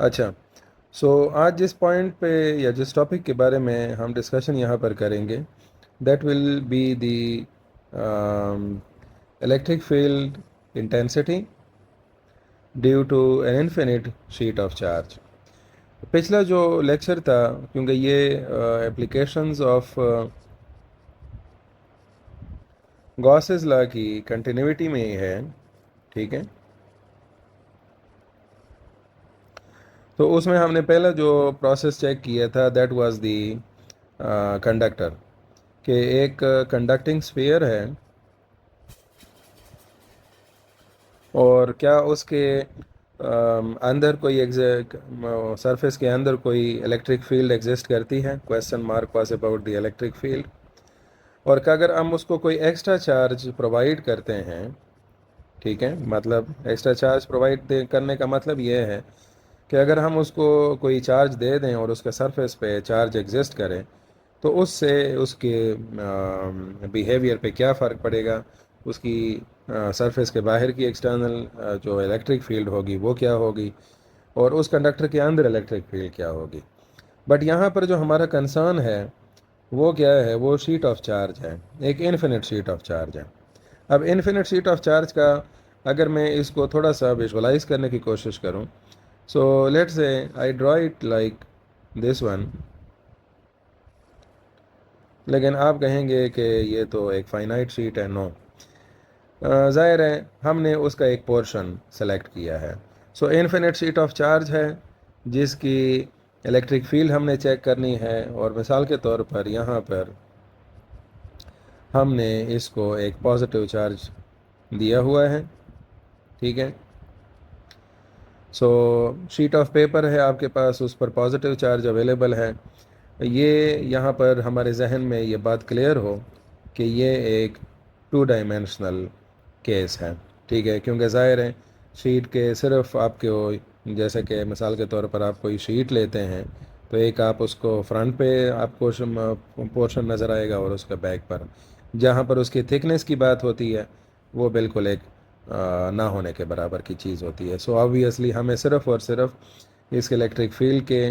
अच्छा, आज जिस पॉइंट पे या जिस टॉपिक के बारे में हम डिस्कशन यहाँ पर करेंगे, that will be the electric field intensity due to an infinite sheet of charge. पिछला जो लेक्चर था, क्योंकि ये एप्लीकेशंस ऑफ गॉसेस लॉ की कंटिन्यूटी में ही है, ठीक है। तो उसमें हमने पहला जो प्रोसेस चेक किया था, दैट वाज दी कंडक्टर, कि एक कंडक्टिंग स्फीयर है और क्या उसके अंदर कोई सरफेस के अंदर कोई इलेक्ट्रिक फील्ड एग्जिस्ट करती है। Question mark was about the electric field. और क्या अगर हम उसको कोई एक्स्ट्रा चार्ज प्रोवाइड करते हैं, ठीक है, मतलब एक्स्ट्रा चार्ज प्रोवाइड करने का मतलब ये है कि अगर हम उसको कोई चार्ज दे दें और उसके सरफेस पे चार्ज एग्जिस्ट करे, तो उससे उसके बिहेवियर पे क्या फ़र्क पड़ेगा, उसकी सरफेस के बाहर की एक्सटर्नल जो इलेक्ट्रिक फील्ड होगी वो क्या होगी, और उस कंडक्टर के अंदर इलेक्ट्रिक फील्ड क्या होगी। बट यहाँ पर जो हमारा कंसर्न है वो क्या है, वो शीट ऑफ चार्ज है, एक इन्फिनिट शीट ऑफ चार्ज है। अब इन्फिनिट शीट ऑफ चार्ज का अगर मैं इसको थोड़ा सा विजुअलाइज करने की कोशिश करूँ, so let's say I draw it like this one. लेकिन आप कहेंगे कि ये तो एक फाइनाइट शीट है। नो, ज़ाहिर है हमने उसका एक पोर्शन सेलेक्ट किया है। इन्फिनिट शीट ऑफ चार्ज है जिसकी इलेक्ट्रिक फील्ड हमने चेक करनी है, और मिसाल के तौर पर यहाँ पर हमने इसको एक पॉजिटिव चार्ज दिया हुआ है, ठीक है। शीट ऑफ पेपर है आपके पास, उस पर पॉजिटिव चार्ज अवेलेबल है। ये यहाँ पर हमारे जहन में ये बात क्लियर हो कि ये एक टू डायमेंशनल केस है, ठीक है, क्योंकि ज़ाहिर है शीट के सिर्फ आपको, जैसे कि मिसाल के तौर पर आप कोई शीट लेते हैं, तो एक आप उसको फ्रंट पे आपको पोर्शन नज़र आएगा और उसका बैक पर जहाँ पर उसकी थिकनेस की बात होती है वो बिल्कुल एक ना होने के बराबर की चीज़ होती है। ऑब्वियसली हमें सिर्फ और सिर्फ इस इलेक्ट्रिक फील्ड के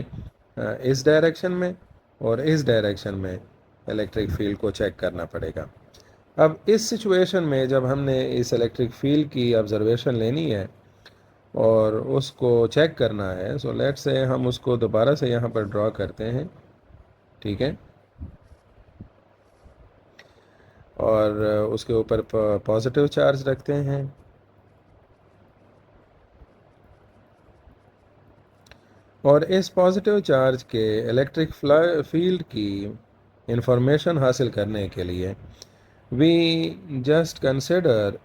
इस डायरेक्शन में और इस डायरेक्शन में इलेक्ट्रिक फील्ड को चेक करना पड़ेगा। अब इस सिचुएशन में जब हमने इस इलेक्ट्रिक फील्ड की ऑब्जर्वेशन लेनी है और उसको चेक करना है, लेट्स से हम उसको दोबारा से यहाँ पर ड्रॉ करते हैं, ठीक है, और उसके ऊपर पॉजिटिव चार्ज रखते हैं। और इस पॉजिटिव चार्ज के इलेक्ट्रिक फील्ड की इंफॉर्मेशन हासिल करने के लिए we just consider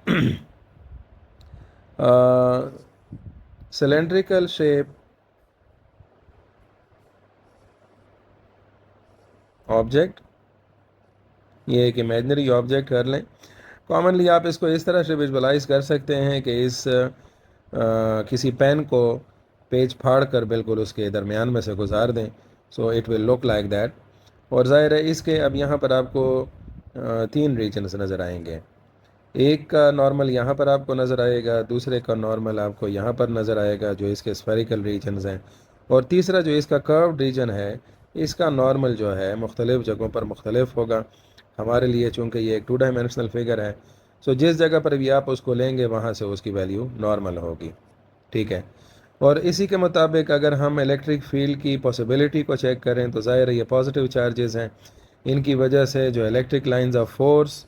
cylindrical shape object. ये एक इमेजिनरी ऑब्जेक्ट कर लें। कॉमनली आप इसको इस तरह से विजुअलाइज कर सकते हैं कि किसी पेन को पेज फाड़ कर बिल्कुल उसके दरमियान में से गुजार दें, it will look like that. और ज़ाहिर है इसके अब यहाँ पर आपको तीन रीजन्स नज़र आएंगे। एक का नॉर्मल यहाँ पर आपको नज़र आएगा, दूसरे का नॉर्मल आपको यहाँ पर नज़र आएगा जो इसके स्फेरिकल रीजन्स हैं, और तीसरा जो इसका कर्व्ड रीजन है, इसका नॉर्मल जो है मुख्तलिफ़ जगहों पर मुख्तलिफ होगा। हमारे लिए चूँकि ये एक टू डायमेंशनल फिगर है, जिस जगह पर भी आप उसको लेंगे वहाँ से उसकी वैल्यू नॉर्मल होगी, ठीक है। और इसी के मुताबिक अगर हम इलेक्ट्रिक फील्ड की पॉसिबिलिटी को चेक करें, तो ज़ाहिर है ये पॉजिटिव चार्जेस हैं, इनकी वजह से जो electric lines of force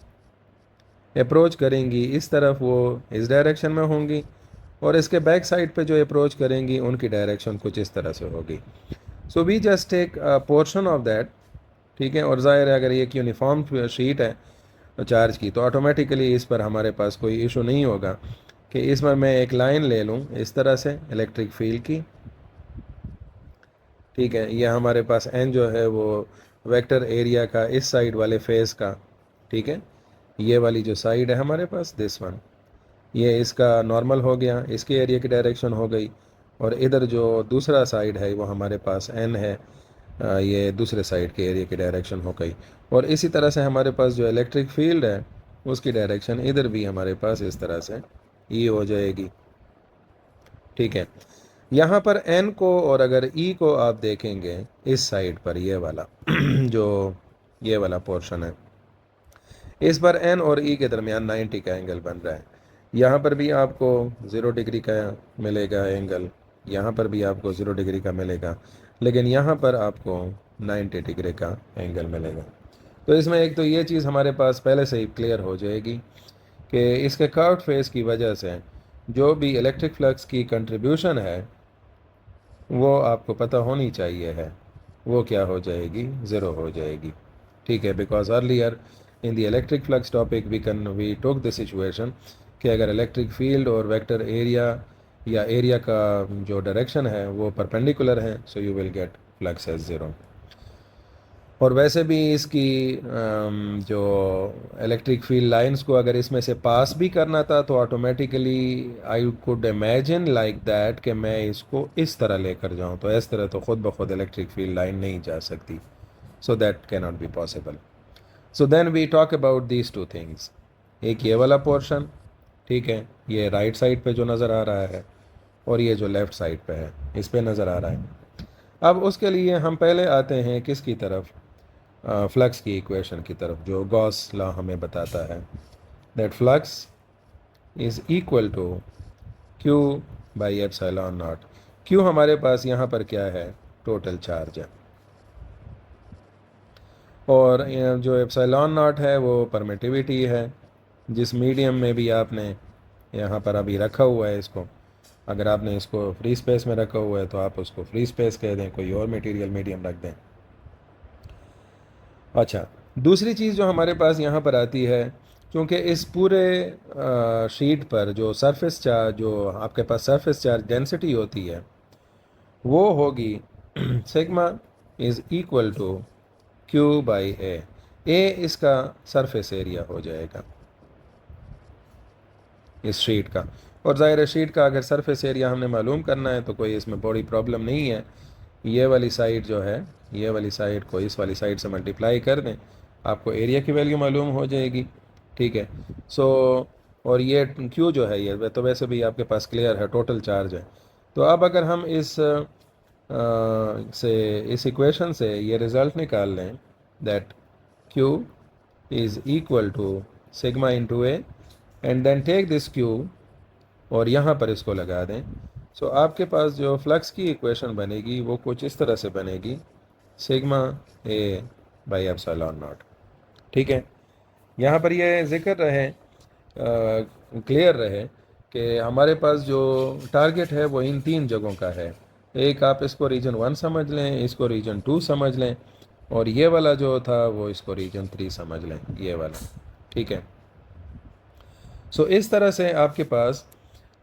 approach करेंगी इस तरफ वो इस डायरेक्शन में होंगी, और इसके बैक साइड पे जो अप्रोच करेंगी उनकी डायरेक्शन कुछ इस तरह से होगी। We just take portion of that, ठीक है। और ज़ाहिर है अगर ये एक यूनिफॉर्म शीट है चार्ज की, तो ऑटोमेटिकली इस पर हमारे पास कोई इशू नहीं होगा कि इसमें मैं एक लाइन ले लूँ इस तरह से इलेक्ट्रिक फील्ड की, ठीक है। यह हमारे पास एन जो है वो वेक्टर एरिया का इस साइड वाले फेस का, ठीक है, ये वाली जो साइड है हमारे पास दिस वन, ये इसका नॉर्मल हो गया, इसके एरिया की डायरेक्शन हो गई। और इधर जो दूसरा साइड है वो हमारे पास एन है, ये दूसरे साइड के एरिया की डायरेक्शन हो गई। और इसी तरह से हमारे पास जो इलेक्ट्रिक फील्ड है उसकी डायरेक्शन इधर भी हमारे पास इस तरह से ये हो जाएगी, ठीक है। यहाँ पर एन को और अगर ई को आप देखेंगे इस साइड पर ये वाला जो ये वाला पोर्शन है, इस पर एन और ई के दरमियान 90 का एंगल बन रहा है। यहाँ पर भी आपको 0 डिग्री का मिलेगा एंगल, यहाँ पर भी आपको 0 डिग्री का मिलेगा, लेकिन यहाँ पर आपको 90 डिग्री का एंगल मिलेगा। तो इसमें एक तो ये चीज़ हमारे पास पहले से ही क्लियर हो जाएगी कि इसके कर्व्ड फेस की वजह से जो भी इलेक्ट्रिक फ्लक्स की कंट्रीब्यूशन है वो आपको पता होनी चाहिए है, वो क्या हो जाएगी, ज़ीरो हो जाएगी। ठीक है, because earlier in the electric flux topic we took the situation कि अगर इलेक्ट्रिक फील्ड और वेक्टर एरिया या एरिया का जो डायरेक्शन है वो परपेंडिकुलर है, so you will get flux as zero. और वैसे भी इसकी जो इलेक्ट्रिक फील्ड लाइंस को अगर इसमें से पास भी करना था तो automatically I could imagine like that कि मैं इसको इस तरह लेकर जाऊं, तो इस तरह तो ख़ुद ब खुद इलेक्ट्रिक फील्ड लाइन नहीं जा सकती, so that can not be possible. So then we talk about these two things. एक ये वाला पोर्शन, ठीक है, ये राइट साइड पे जो नज़र आ रहा है, और ये जो लेफ़्ट साइड पे है इस पे नज़र आ रहा है। अब उसके लिए हम पहले आते हैं किसकी तरफ, फ्लक्स की इक्वेशन की तरफ, जो गॉस लॉ हमें बताता है that flux is equal to Q by epsilon naught. Q हमारे पास यहाँ पर क्या है, टोटल चार्ज है, और जो एप्सिलॉन नॉट है वो परमिटिविटी है, जिस मीडियम में भी आपने यहाँ पर अभी रखा हुआ है इसको, अगर आपने इसको फ्री स्पेस में रखा हुआ है तो आप उसको फ्री स्पेस कह दें, कोई और मटेरियल मीडियम रख दें। अच्छा, दूसरी चीज़ जो हमारे पास यहाँ पर आती है, क्योंकि इस पूरे शीट पर जो सरफेस चार्ज, जो आपके पास सरफेस चार्ज डेंसिटी होती है वो होगी sigma is equal to Q by A इसका सरफेस एरिया हो जाएगा इस शीट का। और ज़ाहिर है शीट का अगर सरफेस एरिया हमने मालूम करना है तो कोई इसमें बड़ी प्रॉब्लम नहीं है, ये वाली साइड जो है, ये वाली साइड को इस वाली साइड से मल्टीप्लाई कर दें, आपको एरिया की वैल्यू मालूम हो जाएगी। ठीक है, सो और ये क्यू जो है ये तो वैसे भी आपके पास क्लियर है, टोटल चार्ज है। तो अब अगर हम इस इक्वेशन से ये रिज़ल्ट निकाल लें that Q is equal to sigma into A, and then take this Q और यहाँ पर इसको लगा दें, सो आपके पास जो फ्लक्स की इक्वेशन बनेगी वो कुछ इस तरह से बनेगी, sigma A by epsilon not. ठीक है, यहाँ पर ये जिक्र रहे, क्लियर रहे कि हमारे पास जो टारगेट है वो इन तीन जगहों का है। एक आप इसको रीजन 1 समझ लें, इसको रीजन 2 समझ लें, और ये वाला जो था वो इसको रीजन 3 समझ लें, ये वाला। ठीक है, सो इस तरह से आपके पास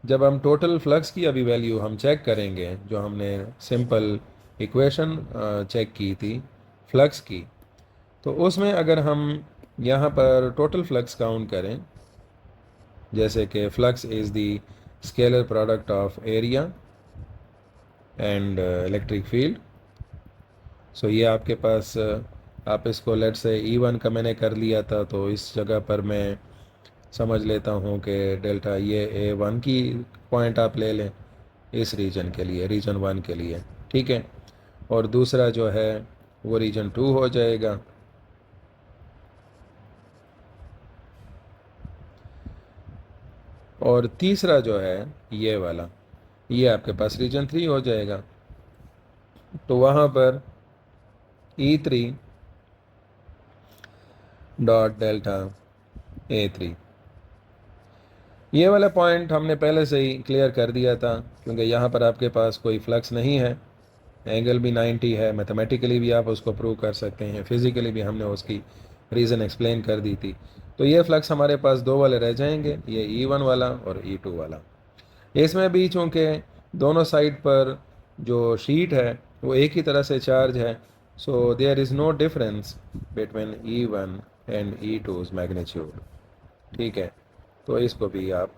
जब हम टोटल फ्लक्स की अभी वैल्यू हम चेक करेंगे, जो हमने सिंपल इक्वेशन चेक की थी फ्लक्स की, तो उसमें अगर हम यहाँ पर टोटल फ्लक्स काउंट करें, जैसे कि flux is the scalar product of area and electric field, so ये आपके पास आप इसको लेट से E1 का मैंने कर लिया था, तो इस जगह पर मैं समझ लेता हूँ कि डेल्टा ये A1 की पॉइंट आप ले लें इस रीजन के लिए, रीजन 1 के लिए। ठीक है, और दूसरा जो है वो रीजन 2 हो जाएगा, और तीसरा जो है ये वाला, ये आपके पास रीजन 3 हो जाएगा। तो वहाँ पर E3 डॉट डेल्टा A3, ये वाला पॉइंट हमने पहले से ही क्लियर कर दिया था, क्योंकि यहाँ पर आपके पास कोई फ्लक्स नहीं है, एंगल भी 90 है, मैथमेटिकली भी आप उसको प्रूव कर सकते हैं, फिज़िकली भी हमने उसकी रीज़न एक्सप्लेन कर दी थी। तो ये फ्लक्स हमारे पास दो वाले रह जाएंगे, ये E1 वाला और E2 वाला। इसमें भी चूँकि दोनों साइड पर जो शीट है वो एक ही तरह से चार्ज है, so there is no difference between E1 and E2's magnitude. ठीक है, तो इसको भी आप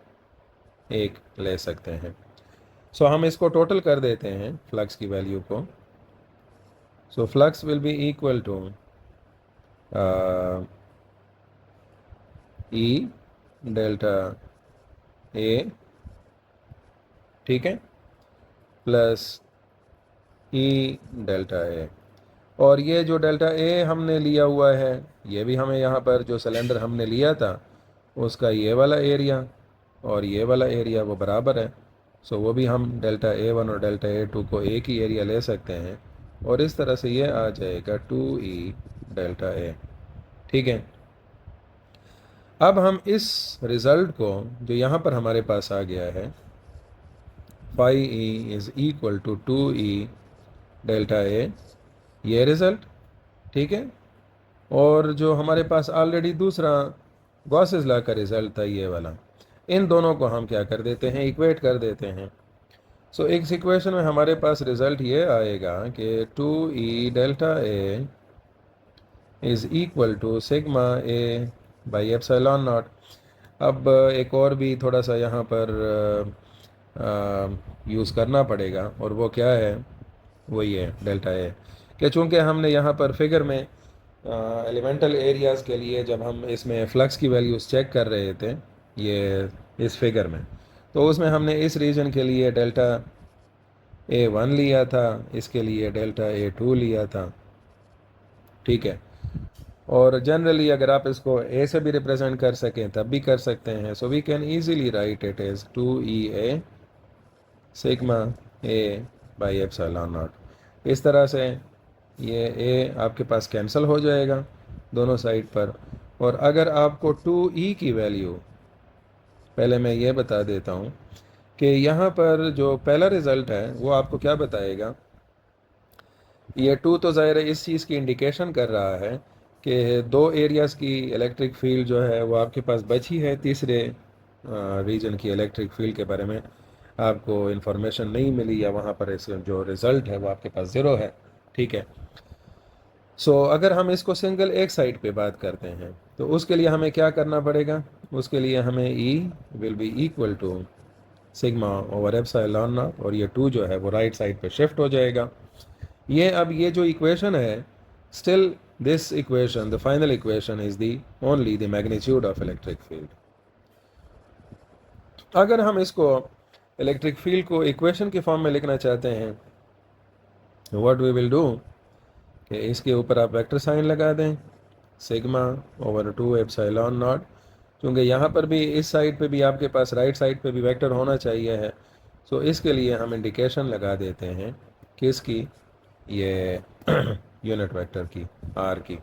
एक ले सकते हैं। सो हम इसको टोटल कर देते हैं फ्लक्स की वैल्यू को। So flux will be equal to E delta A. ठीक है, प्लस ई डेल्टा ए। और ये जो डेल्टा ए हमने लिया हुआ है, ये भी हमें यहाँ पर जो सिलेंडर हमने लिया था उसका ये वाला एरिया और ये वाला एरिया वो बराबर है। सो वो भी हम डेल्टा ए वन और डेल्टा ए टू को एक ही एरिया ले सकते हैं और इस तरह से ये आ जाएगा 2e डेल्टा ए। ठीक है, अब हम इस रिज़ल्ट को जो यहाँ पर हमारे पास आ गया है 5e is equal to 2e delta A, ये रिज़ल्ट, ठीक है। और जो हमारे पास ऑलरेडी दूसरा गॉसेस लॉ का रिज़ल्ट था ये वाला, इन दोनों को हम क्या कर देते हैं, इक्वेट कर देते हैं। सो इस इक्वेशन में हमारे पास रिज़ल्ट ये आएगा कि 2e delta A is equal to sigma A by epsilon naught. अब एक और भी थोड़ा सा यहाँ पर यूज़ करना पड़ेगा और वो क्या है, वही है डेल्टा ए, कि चूँकि हमने यहाँ पर फिगर में एलिमेंटल एरियाज़ के लिए जब हम इसमें फ्लक्स की वैल्यूज़ चेक कर रहे थे ये इस फिगर में, तो उसमें हमने इस रीजन के लिए डेल्टा ए वन लिया था, इसके लिए डेल्टा ए टू लिया था। ठीक है, और जनरली अगर आप इसको ए से भी रिप्रेजेंट कर सकें तब भी कर सकते हैं। So we can easily write it is 2e sigma A by epsilon naught. इस तरह से ये ए आपके पास कैंसिल हो जाएगा दोनों साइड पर। और अगर आपको 2e की वैल्यू, पहले मैं ये बता देता हूँ कि यहाँ पर जो पहला रिज़ल्ट है वो आपको क्या बताएगा, ये 2 तो ज़ाहिर है इस चीज़ की इंडिकेशन कर रहा है कि दो एरियाज़ की इलेक्ट्रिक फील्ड जो है वो आपके पास बची है, तीसरे रीजन की इलेक्ट्रिक फील्ड के बारे में आपको इन्फॉर्मेशन नहीं मिली या वहाँ पर इस जो रिज़ल्ट है वो आपके पास ज़ीरो है। ठीक है, सो अगर हम इसको सिंगल एक साइड पे बात करते हैं तो उसके लिए हमें क्या करना पड़ेगा, उसके लिए हमें E will be equal to sigma over epsilon naught और ये 2 जो है वो राइट साइड पे शिफ्ट हो जाएगा। ये अब ये जो इक्वेशन है, still this equation, the final equation is the only the magnitude of electric field. अगर हम इसको इलेक्ट्रिक फील्ड को इक्वेशन के फॉर्म में लिखना चाहते हैं, व्हाट वी विल डू कि इसके ऊपर आप वेक्टर साइन लगा दें सिग्मा ओवर 2 एप्सिलॉन नॉट। क्योंकि यहाँ पर भी इस साइड पे भी आपके पास राइट साइड पे भी वेक्टर होना चाहिए है, सो इसके लिए हम इंडिकेशन लगा देते हैं किसकी, ये यूनिट वेक्टर की, आर की।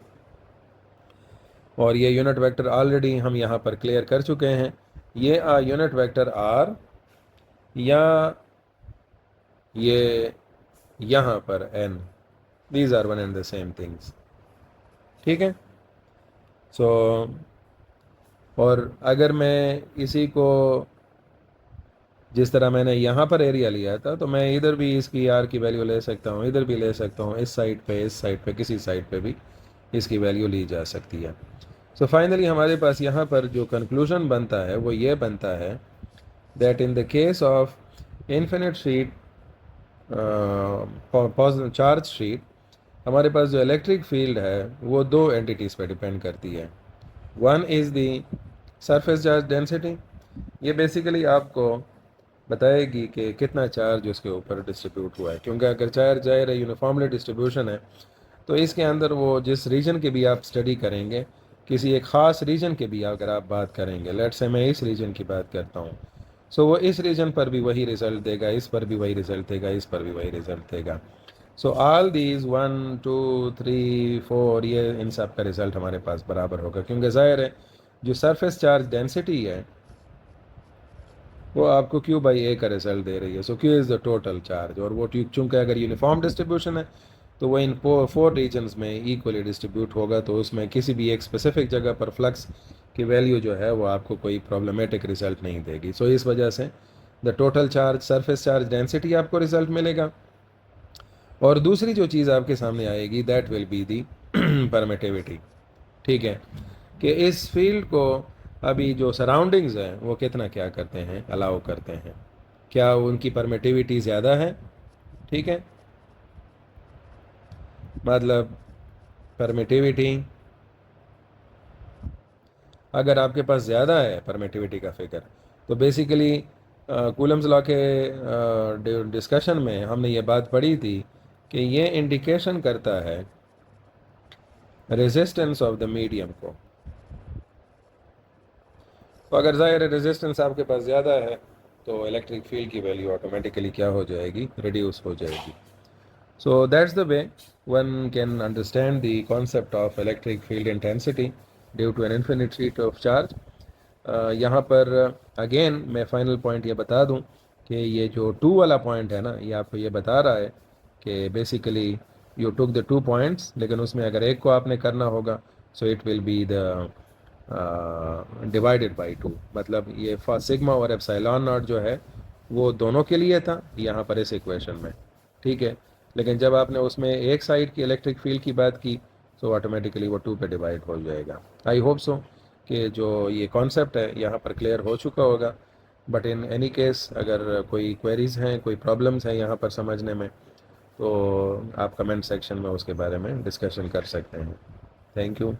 और ये यूनिट वेक्टर ऑलरेडी हम यहाँ पर क्लियर कर चुके हैं, ये यूनिट वेक्टर आर या ये यहाँ पर N, these are one and the same things. ठीक है, सो और अगर मैं इसी को जिस तरह मैंने यहाँ पर एरिया लिया था तो मैं इधर भी इसकी आर की वैल्यू ले सकता हूँ, इधर भी ले सकता हूँ, इस साइड पे, इस साइड पे, किसी साइड पे भी इसकी वैल्यू ली जा सकती है। सो फाइनली हमारे पास यहाँ पर जो कंक्लूजन बनता है वो ये बनता है that in the case of infinite sheet, charge sheet, हमारे पास जो इलेक्ट्रिक फील्ड है वो दो एंटिटीज़ पे डिपेंड करती है। One is the surface charge density, ये बेसिकली आपको बताएगी कि कितना चार्ज उसके ऊपर डिस्ट्रीब्यूट हुआ है। क्योंकि अगर चार्ज जाहिर है यूनिफॉर्मली डिस्ट्रीब्यूशन है तो इसके अंदर वो जिस रीजन के भी आप स्टडी करेंगे, किसी एक ख़ास रीजन के भी अगर आप बात करेंगे, लेट्स से मैं इस रीजन की बात करता हूँ, सो वो इस रीजन पर भी वही रिज़ल्ट देगा, इस पर भी वही रिज़ल्ट देगा, इस पर भी वही रिज़ल्ट देगा। सो ऑल दीज 1 2 3 4 ये इन सब का रिज़ल्ट हमारे पास बराबर होगा। क्योंकि ज़ाहिर है जो सरफेस चार्ज डेंसिटी है वो आपको Q बाई ए का रिजल्ट दे रही है। सो Q is the total charge, और वो चूँकि अगर यूनिफॉर्म डिस्ट्रीब्यूशन है तो वो इन 4 रीजन्स में इक्वली डिस्ट्रीब्यूट होगा, तो उसमें किसी भी एक स्पेसिफिक जगह पर फ्लक्स की वैल्यू जो है वो आपको कोई प्रॉब्लमेटिक रिजल्ट नहीं देगी। सो इस वजह से the total charge, surface charge density आपको रिजल्ट मिलेगा। और दूसरी जो चीज़ आपके सामने आएगी that will be the permittivity. ठीक है, कि इस फील्ड को अभी जो सराउंडिंग्स हैं वो कितना क्या करते हैं, अलाउ करते हैं, क्या उनकी परमिटिविटी ज़्यादा है। ठीक है, मतलब परमिटिविटी अगर आपके पास ज़्यादा है परमिटिविटी का फिगर, तो बेसिकली कूलम्स लॉ के डिस्कशन में हमने ये बात पढ़ी थी कि ये इंडिकेशन करता है रेजिस्टेंस ऑफ द मीडियम को। तो अगर ज़ाहिर है रेजिस्टेंस आपके पास ज़्यादा है तो इलेक्ट्रिक फील्ड की वैल्यू ऑटोमेटिकली क्या हो जाएगी, रिड्यूस हो जाएगी। So that's the way one can understand the concept of electric field intensity due to an infinite sheet of charge. यहाँ पर अगेन मैं फाइनल पॉइंट ये बता दूँ कि ये जो 2 वाला पॉइंट है ना, ये आपको ये बता रहा है कि basically you took the 2 points, लेकिन उसमें अगर एक को आपने करना होगा so it will be the divided by 2। मतलब ये सिग्मा और एप्सिलॉन नॉट जो है वो दोनों के लिए था यहाँ पर इस इक्वेशन में, ठीक है। लेकिन जब आपने उसमें एक साइड की इलेक्ट्रिक फील्ड की बात की तो ऑटोमेटिकली वो 2 पे डिवाइड हो जाएगा। आई होप सो कि जो ये कॉन्सेप्ट है यहाँ पर क्लियर हो चुका होगा। बट इन एनी केस अगर कोई क्वेरीज़ हैं, कोई प्रॉब्लम्स हैं यहाँ पर समझने में, तो आप कमेंट सेक्शन में उसके बारे में डिस्कशन कर सकते हैं। Thank you.